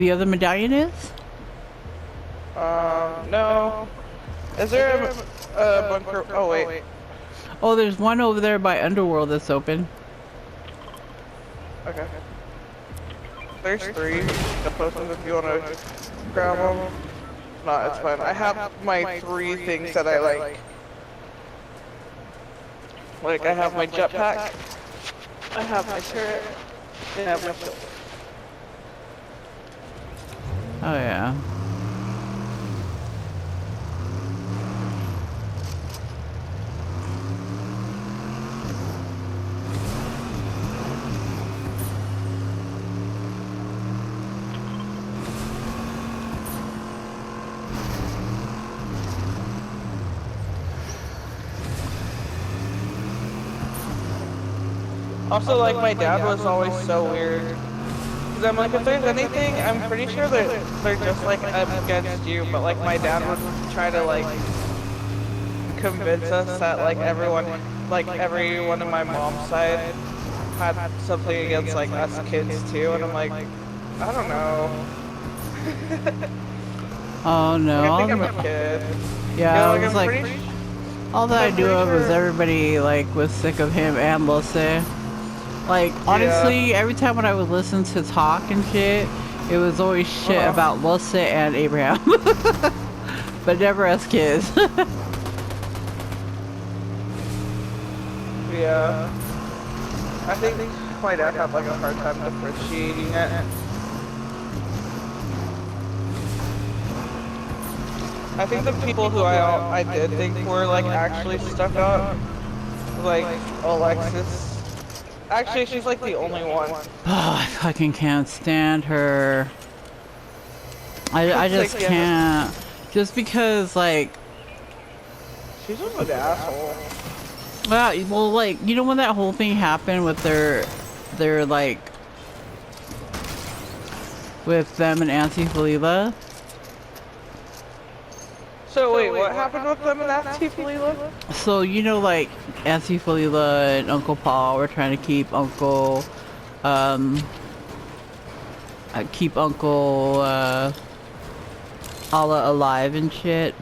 The other medallion is? No. Is there a bunker? Oh, wait. Oh, there's one over there by Underworld that's open. Okay. There's three. The posters if you want to grab them. No, it's fine. I have my three things that I like. Like, I have my jetpack. I have my turret. And I have my shield. Oh, yeah. Also, like, my dad was always so weird. Because I'm like, if there's anything, I'm pretty sure that they're just, like, against you. But, like, my dad would try to, like, convince us that, like, everyone in my mom's side had something against, like, us kids, too. And I'm like, I don't know. Oh, no. I think I'm a kid. Yeah, You know, I was like, all that I knew of was everybody, like, was sick of him and Lucy. Like, honestly, every time when I would listen to talk and shit, it was always shit about Lucy and Abraham. But never us kids. Yeah. I think my dad had, like, a hard time differentiating it. I think the people who I did think were, like, actually stuck up, like, Alexis. Actually, she's, like, the only one. Oh, I fucking can't stand her. I just can't. Just because, like... She's just an asshole. Well, like, you know when that whole thing happened with their like... with them and Auntie Falila? So wait, what happened with them and Auntie Falila? So, you know, like, Auntie Falila and Uncle Paul were trying to keep Uncle Allah alive and shit.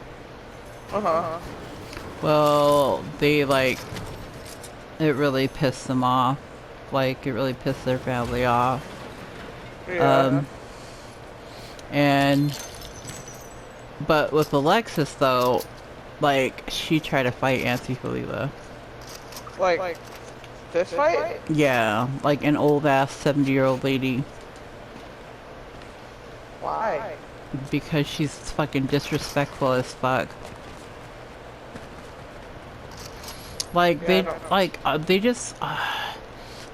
Well, they, like, it really pissed them off. Like, it really pissed their family off. Yeah. But with Alexis, though, like, she tried to fight Auntie Falila. Like, this fight? Yeah, like an old-ass 70-year-old lady. Why? Because she's fucking disrespectful as fuck. Like, they just...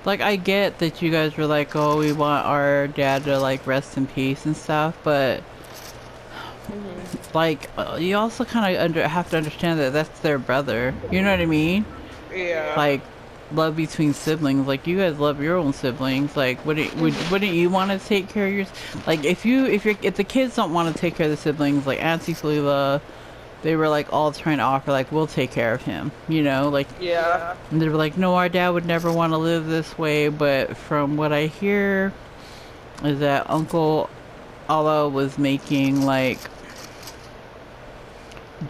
like, I get that you guys were like, oh, we want our dad to, like, rest in peace and stuff, but... like, you also kind of have to understand that that's their brother. You know what I mean? Yeah. Like, love between siblings. Like, you guys love your own siblings. Like, wouldn't you want to take care of your... like, if the kids don't want to take care of the siblings, like Auntie Falila, they were like all trying to offer, like, we'll take care of him. You know, like... yeah. And they were like, no, our dad would never want to live this way. But from what I hear, is that Uncle Allah was making, like,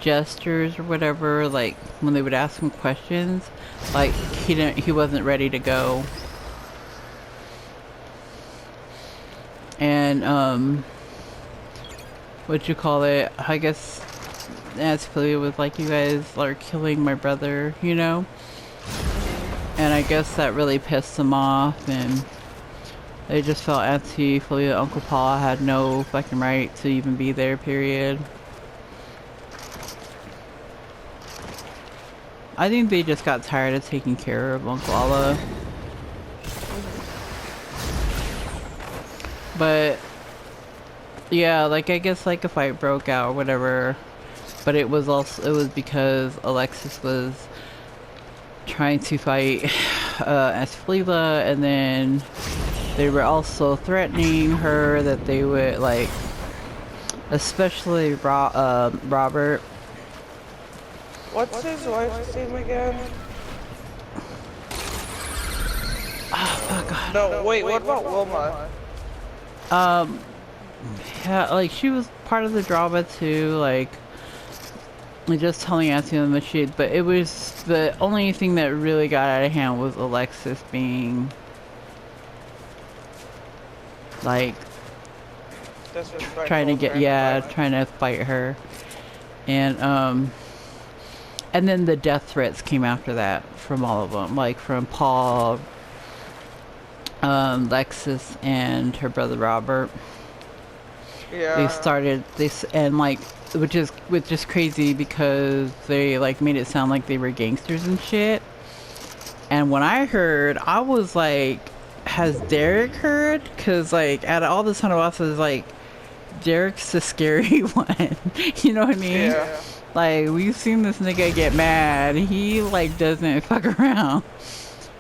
gestures or whatever, like when they would ask him questions, like he wasn't ready to go. And what you call it, I guess Auntie Falila was like, you guys are killing my brother, you know? And I guess that really pissed them off, and they just felt Auntie Falila, Uncle Paul had no fucking right to even be there, period. I think they just got tired of taking care of Uncle Allah. But yeah, like, I guess, like, a fight broke out or whatever, but it was because Alexis was trying to fight Auntie Falila, and then they were also threatening her that they would, like, especially Robert. What's his wife's name again? Oh, fuck. No, wait, what about Wilma? Yeah, like she was part of the drama too, like just telling Auntie them the shit, but it was the only thing that really got out of hand was Alexis being like trying to Disrespectful, get, trying to yeah, fight. trying to fight her. And then the death threats came after that from all of them, like from Paul, Lexus, and her brother Robert. They Yeah. started this, and like, which is crazy because they like made it sound like they were gangsters and shit. And when I heard, I was like, has Derek heard? Because like out of all the Son of Bosses, like Derek's the scary one. You know what I mean? Yeah. Like, we've seen this nigga get mad. He, like, doesn't fuck around.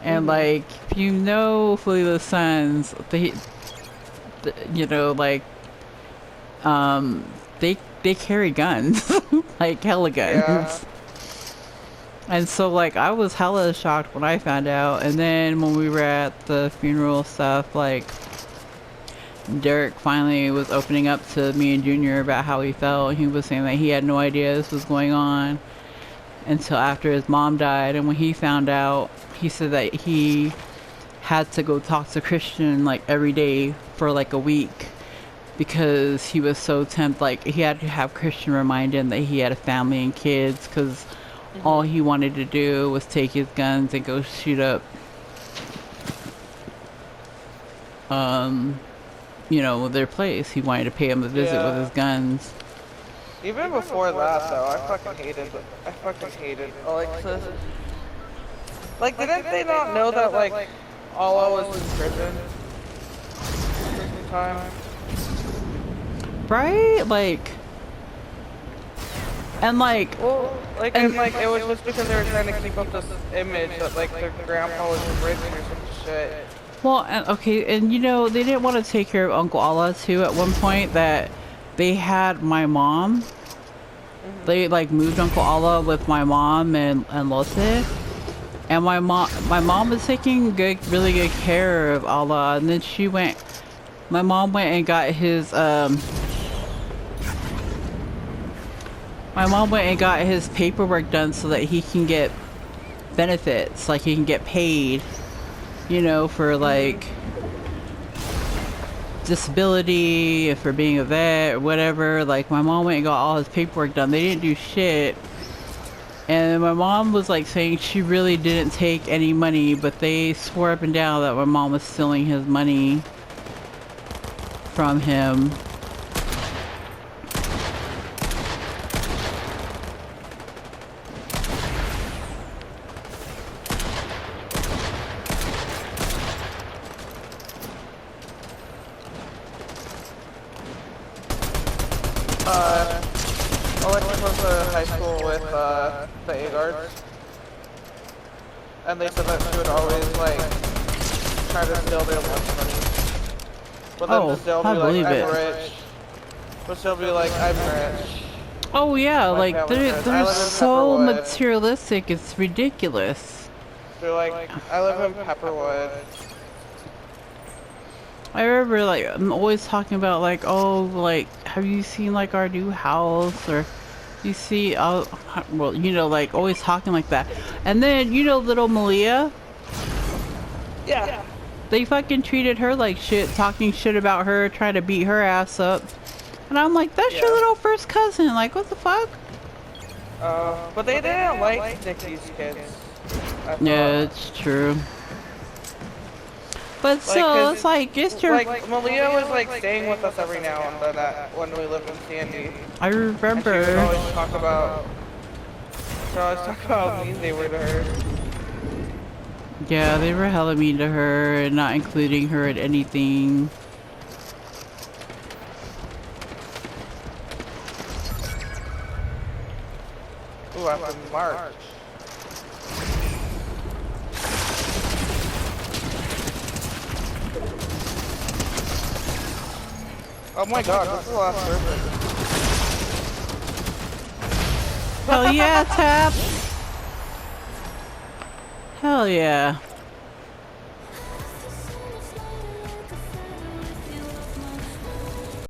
And, like, if you know Fleeta's sons, you know, like, they carry guns. Like, hella guns. Yeah. And so, like, I was hella shocked when I found out. And then when we were at the funeral stuff, like, Derek finally was opening up to me and Junior about how he felt. He was saying that he had no idea this was going on until after his mom died. And when he found out, he said that he had to go talk to Christian like every day for like a week because he was so tempted. Like, he had to have Christian remind him that he had a family and kids, because all he wanted to do was take his guns and go shoot up you know, their place. He wanted to pay him a visit with his guns. Even before that, though, I fucking hated Alexis. Like, didn't they not know that, like, Allah was in prison for some time? Right? Like, and like, Well, like, and like, it was just because they were trying to keep up this image that, like, their grandpa was rich or some shit. well, and, okay, and you know, they didn't want to take care of Uncle Allah too at one point, that they had my mom. They like moved Uncle Allah with my mom and Lose. And my mom was taking really good care of Allah, and then my mom went and got his paperwork done so that he can get benefits, like he can get paid, you know, for like disability, for being a vet or whatever. Like, my mom went and got all his paperwork done. They didn't do shit. And my mom was like saying she really didn't take any money, but they swore up and down that my mom was stealing his money from him. Alexis went to high school with, the A-guards. And they said that she would always, like, try to steal their lunch money. But then they'll be I like, believe I'm it. rich. But she'll be like, I'm rich. Oh yeah, My like family's rich. I they're live in so Pepperwood. materialistic, it's ridiculous. They're like, I live in Pepperwood. I remember, like, I'm always talking about, like, oh, like, have you seen, like, our new house, or you see, well, you know, like, always talking like that. And then, you know, little Malia, Yeah. they fucking treated her like shit, talking shit about her, trying to beat her ass up. And I'm like, that's your little first cousin, like, what the fuck? But they didn't like Nikki's kids. I Yeah, thought. it's true. But still, 'cause, it's like, it's your... Like, Malia was like staying with us every now and then when we lived in Sandy. I And she would remember. always talk about, how mean they were to her. Yeah, they were hella mean to her, and not including her in anything. Ooh, I'm in March. Oh my god, this is the last surface. Hell yeah, Tap! Hell yeah.